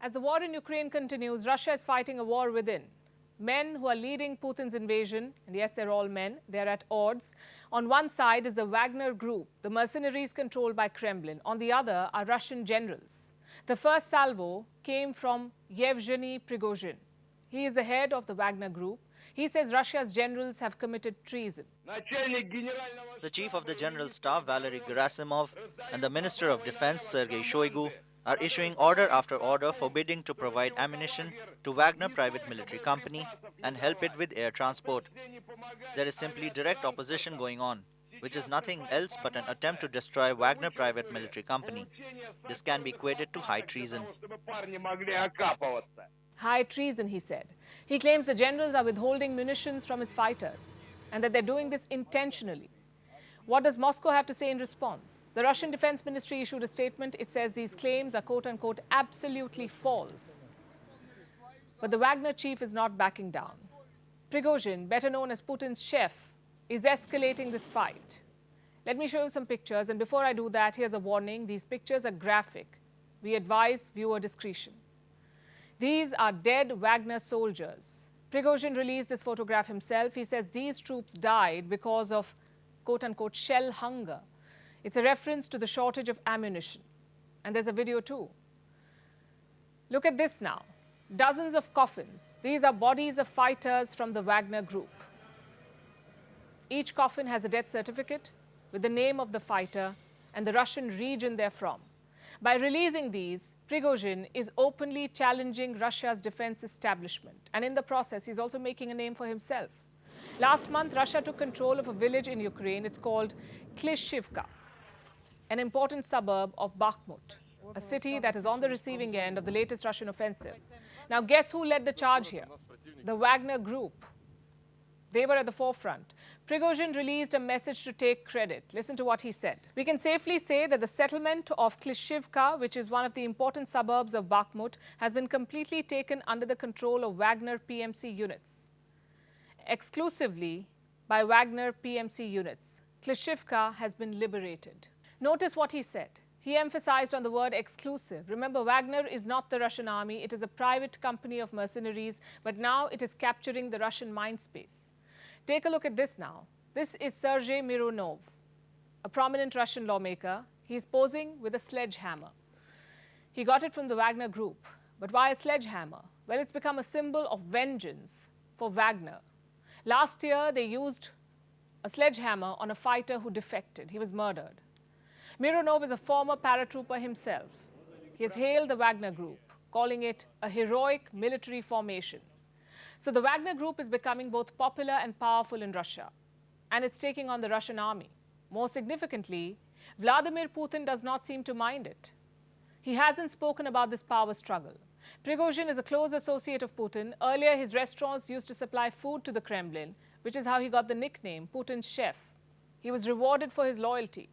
As the war in Ukraine continues, Russia is fighting a war within. Men who are leading Putin's invasion, and yes, they're all men, they're at odds. On one side is the Wagner group, the mercenaries controlled by Kremlin. On the other are Russian generals. The first salvo came from Yevgeny Prigozhin. He is the head of the Wagner group. He says Russia's generals have committed treason. The chief of the General Staff, Valery Gerasimov, and the Minister of Defense, Sergei Shoigu, are issuing order after order forbidding to provide ammunition to Wagner Private Military Company and help it with air transport. There is simply direct opposition going on, which is nothing else but an attempt to destroy Wagner Private Military Company. This can be equated to high treason. High treason, he said. He claims the generals are withholding munitions from his fighters and that they're doing this intentionally. What does Moscow have to say in response? The Russian Defense Ministry issued a statement. It says these claims are, quote-unquote, absolutely false. But the Wagner chief is not backing down. Prigozhin, better known as Putin's chef, is escalating this fight. Let me show you some pictures, and before I do that, here's a warning. These pictures are graphic. We advise viewer discretion. These are dead Wagner soldiers. Prigozhin released this photograph himself. He says these troops died because of, quote-unquote, shell hunger. It's a reference to the shortage of ammunition. And there's a video too. Look at this now. Dozens of coffins. These are bodies of fighters from the Wagner group. Each coffin has a death certificate with the name of the fighter and the Russian region they're from. By releasing these, Prigozhin is openly challenging Russia's defense establishment. And in the process, he's also making a name for himself. Last month, Russia took control of a village in Ukraine. It's called Klishivka, an important suburb of Bakhmut, a city that is on the receiving end of the latest Russian offensive. Now, guess who led the charge here? The Wagner group. They were at the forefront. Prigozhin released a message to take credit. Listen to what he said. We can safely say that the settlement of Klishivka, which is one of the important suburbs of Bakhmut, has been completely taken under the control of Wagner PMC units. Exclusively by Wagner PMC units, Klishivka has been liberated. Notice what he said. He emphasized on the word exclusive. Remember, Wagner is not the Russian army. It is a private company of mercenaries, but now it is capturing the Russian mind space. Take a look at this now. This is Sergei Mironov, a prominent Russian lawmaker. He's posing with a sledgehammer. He got it from the Wagner group. But why a sledgehammer? Well, it's become a symbol of vengeance for Wagner. Last year, they used a sledgehammer on a fighter who defected. He was murdered. Mironov is a former paratrooper himself. He has hailed the Wagner group, calling it a heroic military formation. So the Wagner group is becoming both popular and powerful in Russia, and it's taking on the Russian army. More significantly, Vladimir Putin does not seem to mind it. He hasn't spoken about this power struggle. Prigozhin is a close associate of Putin. Earlier, his restaurants used to supply food to the Kremlin, which is how he got the nickname Putin's chef. He was rewarded for his loyalty.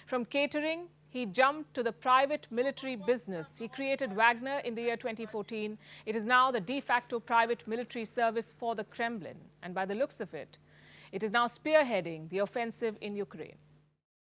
From catering, he jumped to the private military business. He created Wagner in the year 2014. It is now the de facto private military service for the Kremlin. And by the looks of it, it is now spearheading the offensive in Ukraine.